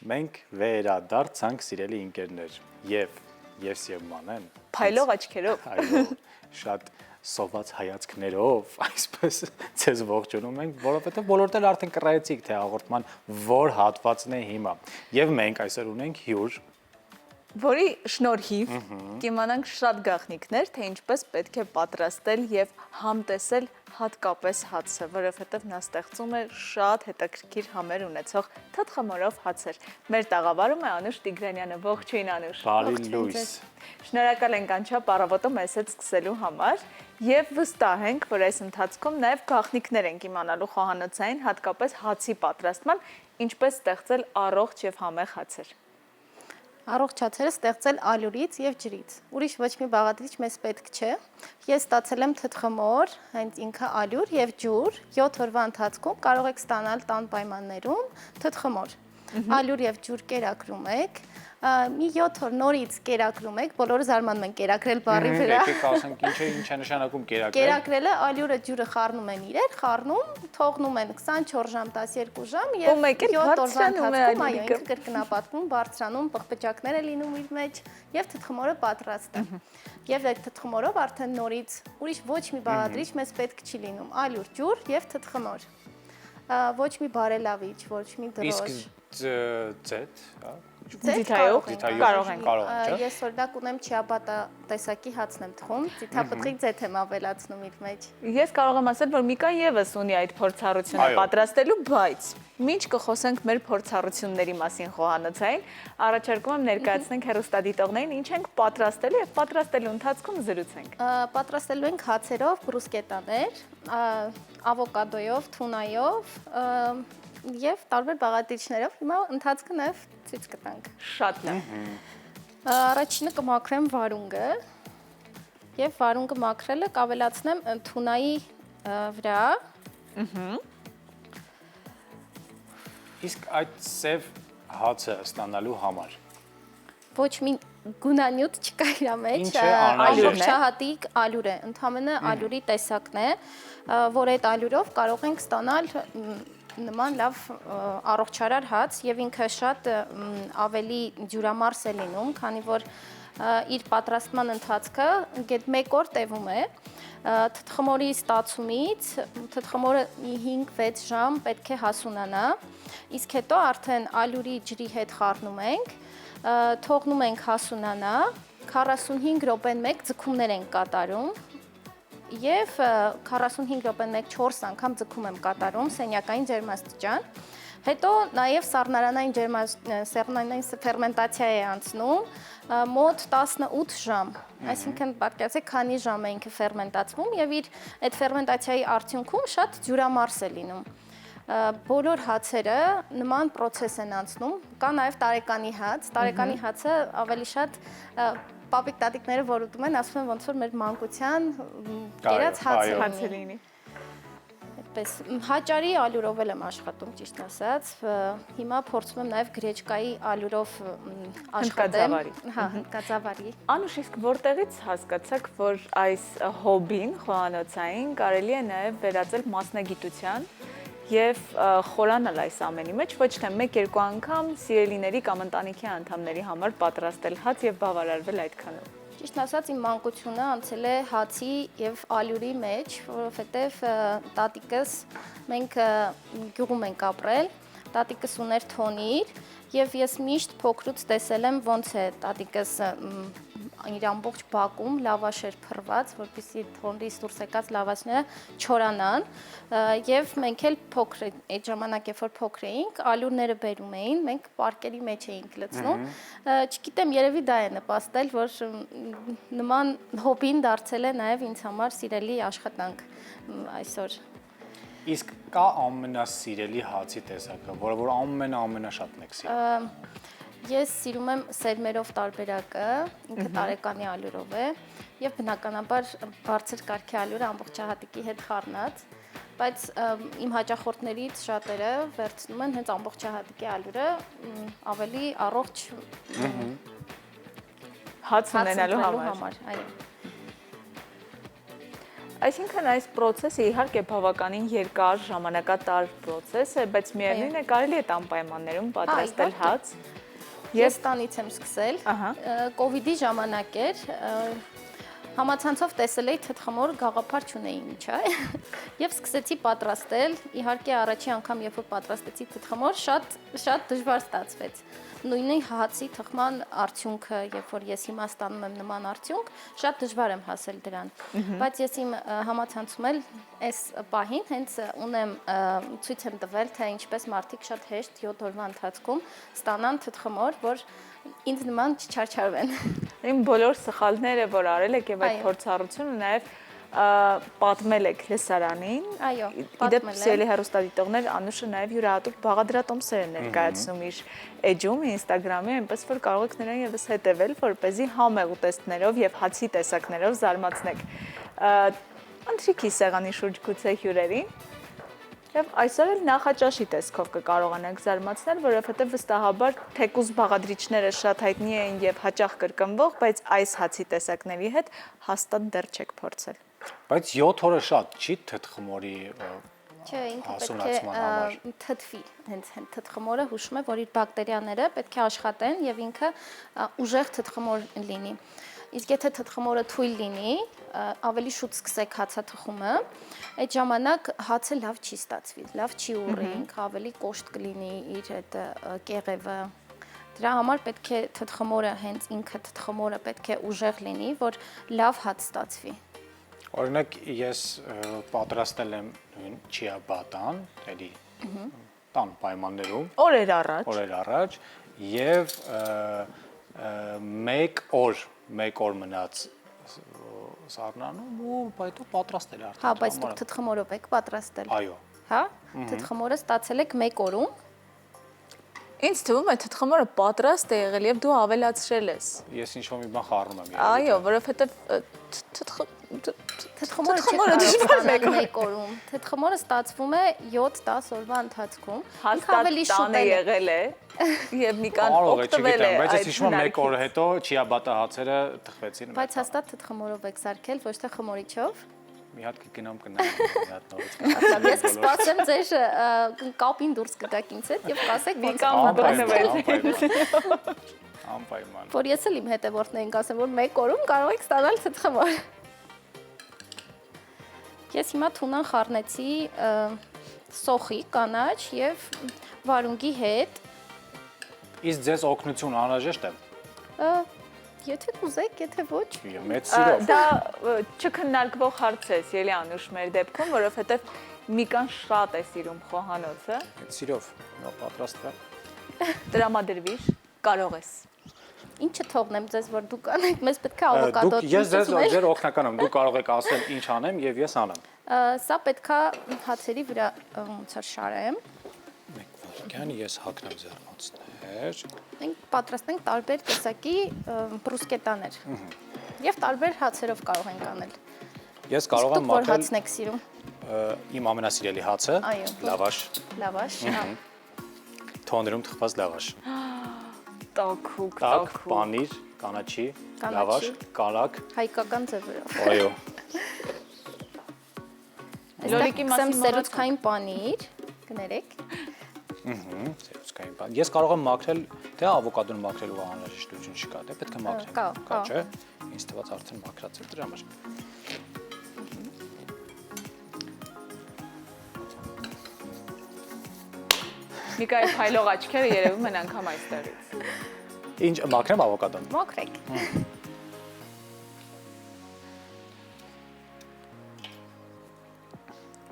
Մենք վերադարձանք սիրելի ընկերներ եւ Մանեն Փայլող աչքերով այո շատ սոված հայացքներով այսպես ցեզ ողջունում ենք որովհետեւ բոլորդ էլ արդեն կռայեցիք թե հաղորդման որ հատվածն է հիմա եւ մենք այսօր ունենք հյուր որի շնորհիվ կիմանանք շատ գաղտնիքներ, թե ինչպես պետք է պատրաստել եւ համտեսել հատկապես հացը, որովհետեւ նա ստեղծում է շատ հետաքրքիր համեր ունեցող թաթխմորով հացեր։ Մեր տաղավարում է Անուշ Տիգրանյանը, ողջույն Անուշ։ բարի լույս։ Շնորհակալ ենք անչափ առավոտը մեզ հետ սկսելու համար եւ վստահ ենք, որ այս ընթացքում նաեւ գաղտնիքներ ենք իմանալու խոհանոցային, հատկապես հացի պատրաստման, ինչպես ստեղծել առողջ եւ համեղ հացեր։ Առողջ հացերը ստեղծել ալյուրից եւ ջրից։ Ուրիշ ոչ մի բաղադրիչ մեզ պետք չէ։ Ես ստացել եմ թթխմոր, հենց ինքը ալյուր եւ ջուր, 7 օրվա ընթացքում կարող եք ստանալ տան պայմաններում թթխմոր։ Ալյուր եւ ջուր կերակրում եք, մի 7 օր նորից կերակրում եք, բոլորը զարմանում են կերակրել բառի վրա։ Եկեք ասենք ինչ է նշանակում կերակրել։ Կերակրելը ալյուրը ջուրը խառնում են իրար, խառնում, թողնում են 24 ժամ, 12 ժամ եւ 7 օրվա ընթացքում այո, ինքը կրկնապատկվում, բարձրանում, պղպճակներ է լինում իր մեջ եւ թթխմորը պատրաստ է։ Եվ այդ թթխմորով արդեն նորից ուրիշ ոչ մի բաղադրիչ մեզ պետք չի լինում, ալյուր, ջուր եւ թթխմոր։ Ոչ մի բարելավիչ, ոչ մի դրոշ։ Իսկ ձետ, հա։ Ձիթայով կարող ենք։ Ես օրինակ ունեմ չիաբատա տեսակի հացն եմ թխում, ձիթապտղի ձեթ եմ ավելացնում իր մեջ։ Ես կարող եմ ասել, որ Միկան եւս ունի այդ փորձառությունը պատրաստելու, բայց մինչ կխոսենք մեր փորձառությունների մասին խոհանոցային, առաջարկում եմ ներկայացնենք հեռուստադիտողներին ինչ ենք պատրաստելու եւ պատրաստելու ընթացքում զրուցենք։ Պատրաստելու ենք հացերով բրուսկետաներ, ավոկադոյով, թունայով եւ տարբեր բաղադրիչներով։ Հիմա ընթացքը նաեւ ցույց կտանք։ Շատ լավ։ Առաջինը կմաքրեմ վարունգը եւ վարունգը մաքրելը կավելացնեմ թունայի վրա։ Իսկ այդ սև հացը ստանալու համար ոչ մի գունանյութ չկա իր մեջ, Ինչ է անալյուրն է։ ամբողջահատիկ ալյուր է, ընդհանրապես ալյուրի տեսակն է, որ այդ ալյուրով կարող ենք ստանալ նման լավ առողջարար հաց եւ ինքը շատ ավելի ջուրամարս է լինում, քանի որ իր պատրաստման ընթացքը գետ 1 օր տևում է, թթխմորի ստացումից թթխմորը 5-6 ժամ պետք է հասունանա, իսկ հետո արդեն ալյուրի ջրի հետ խառնում ենք, թողնում ենք հասունանա, 45 րոպեն մեկ ձգումներ ենք կատարում եւ 45 րոպեն մեկ 4 անգամ ձգում եմ կատարում սենյակային ջերմաստիճան։ Հետո նաեւ սառնային ֆերմենտացիա է անցնում մոտ 18 ժամ, այսինքն պատկերացրեք քանի ժամ է ինքը ֆերմենտացվում եւ իր այդ ֆերմենտացիայի արդյունքում շատ ջուրամարս է լինում։ Բոլոր հացերը նման process են անցնում, կա նաև տարեկանի հաց, տարեկանի հացը ավելի շատ պապիկ տատիկները որ ուտում են, ասում են ոնց որ մեր մանկության կերած հացը լինի։ Այդպես հաճարի ալյուրով եմ աշխատում, ճիշտ ասած, հիմա փորձում եմ նաև գրեչկայի ալյուրով աշխատեմ, հա, հնդկածավարի։ Անուշ, իսկ որտեղից հասկացաք, որ այս հոբին խոհանոցային կարելի է նաև վերածել մասնագիտության եւ խորանալ այս ամենի մեջ, ոչ թե 1-2 անգամ սիրելիների կամ ընտանիքի անդամների համար պատրաստել հաց եւ բավարարվել այդքանով։ Ճիշտ ասած, իմ մանկությունը անցել է հացի եւ ալյուրի մեջ, որովհետեւ տատիկս մենք գյուղում ենք ապրել, տատիկս ուներ թոնիր եւ ես միշտ փոքրուց տեսել եմ ոնց է տատիկս իր ամբողջ բակում լավաշ էր փռված, որպեսզի թոնրից դուրս եկած լավաշները չորանան, եւ մենք էլ փոքր այդ ժամանակ երբ որ փոքր էինք, ալյուրները բերում էին, մենք պարկերի մեջ էինք լցնում։ Չգիտեմ, երևի դա է նպաստել, որ նման հոբին դարձել է նաեւ ինձ համար սիրելի աշխատանք այսօր։ Իսկ կա ամենասիրելի հացի տեսակը, որը որ ամենաշատն եք սիրում։ Ես սիրում եմ սերմերով տարբերակը, ինքը տարեկանի ալյուրով է եւ բնականաբար բարձր կարգի ալյուրը ամբողջահատիկի հետ խառնած, բայց իմ հաճախորդներից շատերը վերցնում են հենց ամբողջահատիկի ալյուրը ավելի առողջ հաց ունենալու համար, այո։ Այսինքն այս process-ը իհարկե բավականին երկար ժամանակատար process է, բայց միևնույն է կարելի է տան պայմաններում պատրաստել հաց։ Ես տանից եմ սկսել։ Կովիդի ժամանակ էր, համացանցով տեսել էի թթխմոր գաղափար չունեի ինչա եւ սկսեցի պատրաստել։ Իհարկե առաջի անգամ երբ որ պատրաստեցի թթխմոր, շատ դժվար ստացվեց։ Նույնի հացի թխման արդյունքը, երբ որ ես հիմա ստանում եմ նման արդյունք, շատ դժվար եմ հասել դրան։ Բայց ես իմ համացանցում էլ այս պահին հենց ունեմ ցույց եմ տվել, թե ինչպես մարդիկ շատ հեշտ 7 օրվա ընթացքում ստանան թթխմոր, որ ինձ նման չչարչարվեն։ Իմ բոլոր սխալները, որ արել եք եւ այդ փորձառությունը նաեւ պատմել եք լսարանին։ Այո, Իդեպ սիրելի հեռուստադիտողներ, Անուշը նաեւ յուրահատուկ բաղադրատոմսեր է ներկայացնում իր էջում, Instagram-ի, այնպես որ կարող եք նրան եւս հետեւել, որպեսզի համեղ ուտեստներով եւ հացի տեսակներով զարմացնեք ընթրիքի սեղանի շուրջ գուցե հյուրերին։ Եվ այսօր էլ նախաճաշի տեսքով կկարողանանք զարմացնել, որովհետև վստահաբար թեկուզ բաղադրիչները շատ հայտնի են եւ հաճախ կրկնվող, բայց այս հացի տեսակների հետ հաստատ դեռ չեք փորձել։ Բայց 7 օրը շատ չի թթխմորի Չէ, ինքը պետք հասունացման է համար։ թթվի, հենց թթխմորը հուշում է, որ իր բակտերիաները պետք է աշխատեն եւ ինքը ուժեղ թթխմոր լինի։ Իսկ եթե թթխմորը թույլ լինի, ավելի շուտ սկսեք հացաթխումը, այդ ժամանակ հացը լավ չի ստացվի, լավ չի ուռի, ինքը ավելի կոշտ կլինի իր այդ կեղևը։ Դրա համար պետք է թթխմորը հենց ինքը թթխմորը պետք է ուժեղ լինի, որ լավ հաց ստացվի։ Օրինակ ես պատրաստել եմ նույն չիաբատան, էլի տան պայմաններում, Օրեր առաջ եւ 1 օր մնաց սառնանում ու հետո պատրաստել արդեն։ Հա, բայց դուք թթխմորով եք պատրաստել։ Այո։ Հա, թթխմորը ստացել եք 1 օրում։ Ինձ թվում է թթխմորը պատրաստ է եղել եւ դու ավելացրել ես։ Ես ինչ-որ մի բան խառնում եմ։ Այո, որովհետեւ Թթխմորը դժվար է 1 օրում։ Թթխմորը ստացվում է 7-10 օրվա ընթացքում։ հաստատ տանը եղել է եւ մի կան օգտվել է։ Բայց ես հիշում եմ 1 օր հետո չիաբատա հացերը թխվեցին։ Բայց հաստատ թթխմորով եք սարքել, ոչ թե խմորիչով։ Մի հատ կգնամ կնայեմ, մի հատ նորից։ Ես կսպասեմ ձեր կապին դուրս կգաք ինձ հետ եւ կասեք Մի կամ մտածել։ Անպայման։ որ ես էլ իմ հետևորդներին կասեմ, որ 1 օրում կարող եք ստանալ թթխմոր։ Ես հիմա թունան խառնեցի սոխի, կանաչ եւ վարունգի հետ։ Իսկ ձեզ օգնություն անհրաժեշտ է։ Եթե կուզեք, եթե ոչ։ Մեծ սիրով։ Դա չքննարկվող հարց է, Սիրելի Անուշ, մեր դեպքում, որովհետեւ Միկան շատ է սիրում խոհանոցը։ Մեծ սիրով։ Նա պատրաստվել։ Տրամադրվիր, կարող ես։ Ինչը թողնեմ ձեզ, որ դուք անեք, մեզ պետք է ավոկադո։ Ես ձեր օգնական եմ, դուք կարող եք ասել ինչ անեմ եւ ես անեմ։ Սա պետքա հացերի վրա շարեմ։ Մեկ վարքյան ես հագնեմ զարմացներ։ Մենք պատրաստենք տարբեր տեսակի բրուսկետաներ։ Եվ տարբեր հացերով կարող ենք անել։ Ես կարող եմ Որ մաքրել հացն եք սիրում։ իմ ամենասիրելի հացը, Այո։ լավաշ, Լավաշ, հա։ թոներում թխված լավաշ։ Տաք, Պանիր, կանաչի, լավաշ, կարակ, Հայկական ձևերով։ այո։ Լոլիկի մասին սերուցքային պանիր, կներեք։ Սերուցքային բան։ Ես կարող եմ մաքրել, թե ավոկադոն մաքրելու անհրաժեշտություն չկա, դե պետք է մաքրել։ Կա, չէ։ Ինձ թվաց արդեն մաքրած է դրա համար։ Միկայի փայլող աչքերը երևում են անգամ այստեղից։ Ինչ մաքրեմ ավոկադոն։ Մաքրեք։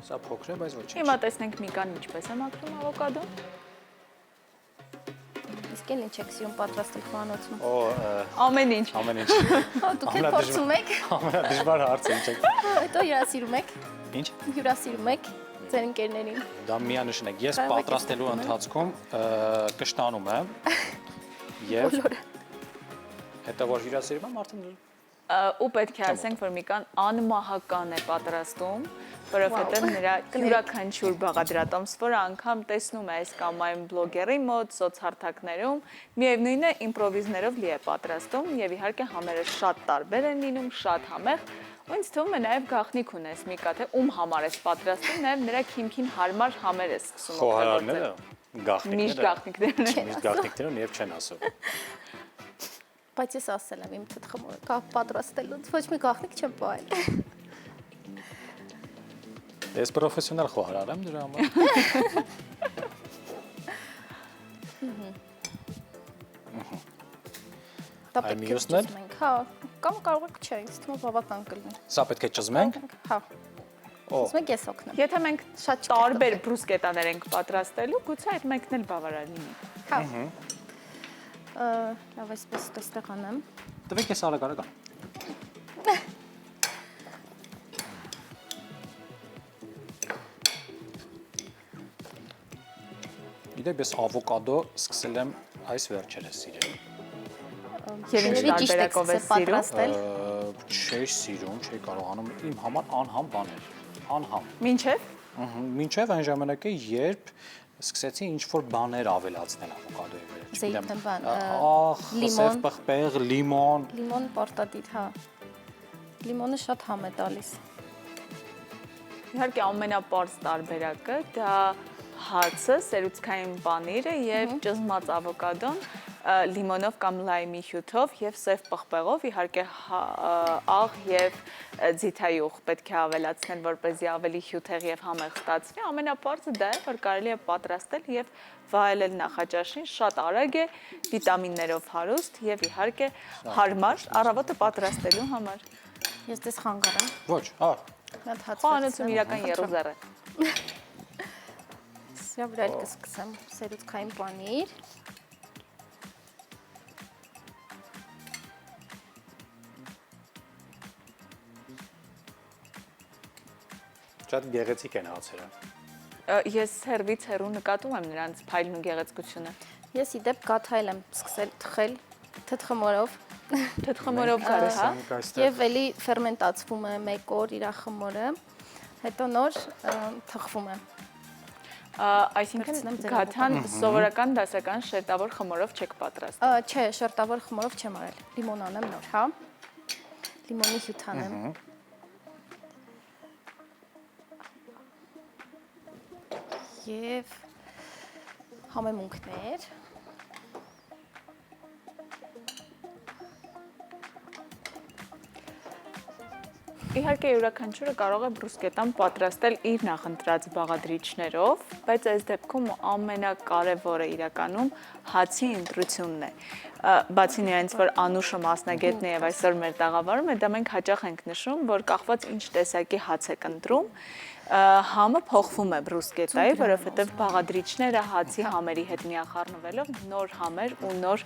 Սա փոքր է, բայց ոչինչ։ Հիմա տեսնենք Միկան ինչպես է մաքրում ավոկադոն։ Իսկ էլ ինչ եք սիրում պատրաստել խոհանոցում։ Օ, Ամեն ինչ։ ամեն ինչ։ Դուք էլ փորձում եք։ Ամենադժվար հարցը ինչ է։ Հետո հյուրասիրում եք։ Ինչ։ Հյուրասիրում եք ձեր ընկերներին։ Դա միանշանակ։ Ես Կարող եք պատրաստելու ստանում, ընթացքում կշտանում եմ եւ Բոլորը։ հետո որ հյուրասիրում եմ արդեն Ու պետք է ասենք, որ Միկան անմահական է պատրաստում, որովհետև նրա յուրաքանչյուր բաղադրատոմս, որը անգամ տեսնում է այս կամ այն բլոգերի մոտ, սոցհարթակներում, միևնույն է իմպրովիզներով լի է պատրաստում եւ իհարկե համերը շատ տարբեր են լինում, շատ համեղ, Ու ինձ թվում է նաև գաղտնիք ունես Միկա, թե ում համար ես պատրաստում, նաև նրա քիմքին հարմար համեր ես սկսում Խոհարարները, Միշտ գաղտնիքները, գաղտնիքներ ունեն։ միշտ գաղտնիքները ու եւ չեն ասում։ Բայց ես ասել եմ իմ թթխմորը կա պատրաստելուց ոչ մի գաղտնիք չեմ պահել։ Ես պրոֆեսիոնալ խոհարար եմ դրա համար։ Դա Այ պետք է մյուսն էլ? ճզմենք, հա, կամ կարող եք չէ, ինձ թվում է բավական կլինի։ Սա պետք է ճզմենք։ Հա, Օ, ճզմենք ես օգնեմ։ Եթե մենք Շատ տարբեր բրուսկետաներ ենք պատրաստելու, գուցե այդ մեկն էլ բավարար լինի։ Հա։ Լավ, այսպես այստեղ անեմ։ տվեք ես արագ։ Իդեպ ես ավոկադո սկսել եմ այս վերջերս սիրել։ Եվ ինչ Երևի ճիշտ եք տարբերակով ես սկսել սիրում։ պատրաստել։ Չէի սիրում, չէի կարողանում, իմ համար անհամ բան էր։ Անհամ։ Մինչև Մինչև այն ժամանակը, երբ սկսեցի ինչ-որ բաներ ավելացնել ավոկադոյի վրա։ Զեյթն բան, Ախ, լիմոն։ սև պղպեղ, լիմոն։ Լիմոն պարտադիր, հա։ Լիմոնը շատ համ է տալիս։ իհարկե ամենապարզ տարբերակը դա հացը, սերուցքային պանիրը եւ ճզմած ավոկադոն լիմոնով կամ լայմի հյութով եւ սև պղպեղով, իհարկե աղ եւ ձիթայուղ պետք է ավելացնել, որպեսզի ավելի հյութեղ եւ համեղ ստացվի։ Ամենապարզը դա է, որ կարելի է պատրաստել եւ վայելել նախաճաշին, շատ արագ է, վիտամիններով հարուստ եւ իհարկե հարմար առավոտը պատրաստելու համար։ Ես դες խանգար եմ։ Ոչ, հա։ Մի հատ հաց Խոհանոցում իրական երուզեր է։ Սրա վրա էլ կսկսեմ սերուցքային պանիր։ Շատ գեղեցիկ են հացերը։ Ես հերվից հերու նկատում եմ նրանց փայլն ու գեղեցկությունը։ Ես իդեպ գաթայլ եմ սկսել թխել թթխմորով Թթխմորով գար, հա։ եւ էլի ֆերմենտացվում է 1 օր իր խմորը, հետո նոր թխվում է։ Այսինքն գաթան սովորական դասական շերտավոր խմորով չեք պատրաստում։ Չէ, շերտավոր խմորով չեմ արել։ Լիմոն անեմ նոր, հա։ Լիմոնի հյութ անեմ։ Եվ համեմունքներ։ Իհարկե յուրաքանչյուրը կարող է բրուսկետան պատրաստել իր նախընտրած բաղադրիչներով, բայց այս դեպքում ամենակարևորը իրականում հացի ընտրությունն է։ Բացի նրանից, որ Անուշը մասնագետն է եւ այսօր մեր տաղավարում է, դա մենք հաճախ ենք նշում, որ կախված ինչ տեսակի հաց եք ընտրում, համը փոխվում է բրուսկետայի, որովհետև բաղադրիչները հացի համերի հետ միախառնվելով նոր համեր ու նոր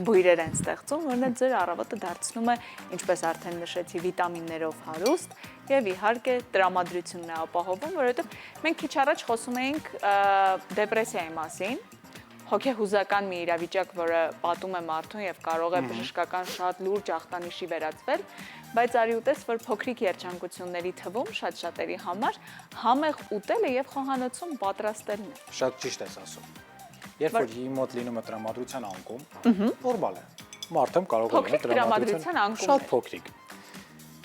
բույրեր են ստեղծում, որը ձեր առավոտը դարձնում է, ինչպես արդեն նշեցի, վիտամիններով հարուստ եւ իհարկե տրամադրությունն է ապահովում, որովհետև մենք քիչ առաջ խոսում էինք դեպրեսիայի մասին, հոգեհուզական մի իրավիճակ, որը պատում է մարդուն եւ կարող է բժշկական շատ լուրջ ախտանիշի վերածվել, բայց արի ուտես, որ փոքրիկ երջանկությունների թվում շատ շատերի համար համեղ ուտելը եւ խոհանոցում պատրաստելն է։ Շատ ճիշտ ես ասում։ Երբ որ իմ մոտ լինում է տրամադրության անկում, նորմալ է։ Մարդը կարող է Փոքրիկ տրամադրության անկում շատ է։ փոքրիկ։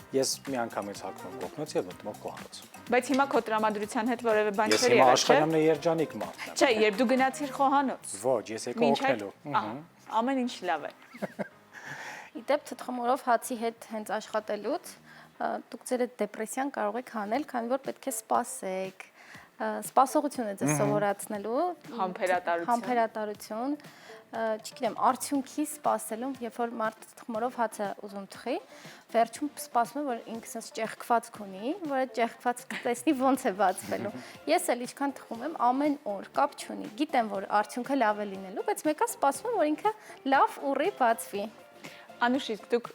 Ես մի անգամից հագնում կողմից եւ մտնում խոհանոց։ Բայց հիմա քո տրամադրության հետ որևէ բան Ես չէր հիմա եղել, չէ՞։ աշխարհն է երջանիկ մարդն եմ։ Չէ, երբ դու գնացիր խոհանոց։ Ոչ, ես եկա օգնելու։ Ամեն ինչ լավ է։ Իդեպ թթխմորով հացի հետ հենց աշխատելուց դուք ձեր այդ դեպրեսիան կարող եք հանել, քանի որ պետք է սպասեք։ Սպասողություն է ձեզ սովորացնելու, համբերատարություն, չգիտեմ, արդյունքի սպասելուն, երբ որ մարդը թխմորով հաց է ուզում թխի, վերջում սպասում է, որ ինքս ճեղքվածք ունի, որ այդ ճեղքվածքը տեսնի ոնց է բացվելու։ Ես էլ ինչքան թխում եմ, ամեն օր կապ չունի, գիտեմ, որ արդյունքը լավ է լինելու, բայց մեկը սպասում եմ, որ ինքը լավ ուռի բացվի։ Անուշ, իսկ դուք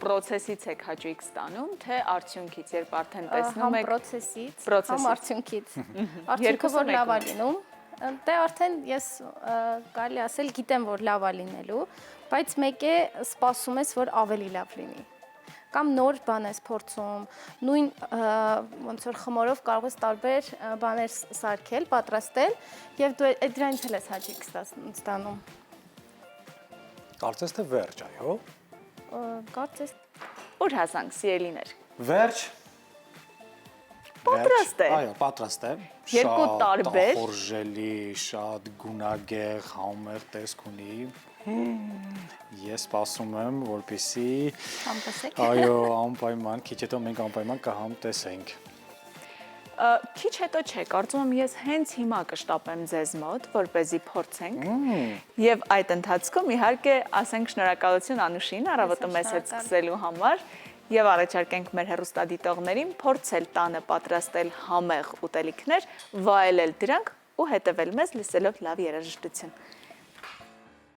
պրոցեսից եք հաճույք ստանում, թե արդյունքից, երբ արդեն տեսնում եք պրոցեսից, համ արդյունքից։ Արդյունքը որ լավ է լինում, դե արդեն ես կարելի ասել գիտեմ, որ լավ է լինելու, բայց մեկ է սպասում ես, որ ավելի լավ լինի։ Կամ նոր բան ես փորձում, նույն ոնց որ խմորով կարող ես տարբեր բաներ սարքել, պատրաստել, եւ դու դրանից էլ ես հաճույք ստանում։ Կարծես թե վերջ, այո։ Կարծես ուր հասանք, սիրելիներ։ Վերջ։ Պատրաստ է։ Այո, պատրաստ է։ Երկու տարբեր։ Շատ խորժելի, շատ գունագեղ, համեղ տեսք ունի։ Ես սպասում եմ, որպեսզի Համտեսեք։ այո, անպայման, քիչ հետո մենք անպայման կհամտեսենք։ Քիչ հետո չէ, կարծում եմ ես հենց հիմա կշտապեմ ձեզ մոտ, որպեսզի փորձենք։ Եվ այդ ընթացքում իհարկե ասենք շնորհակալություն Անուշին առավոտը մեզ հետ սկսելու համար եւ առաջարկենք մեր հեռուստադիտողներին փորձել տանը պատրաստել համեղ ուտելիքներ, վայելել դրանք ու հետևել մեզ լսելով լավ երաժշտություն։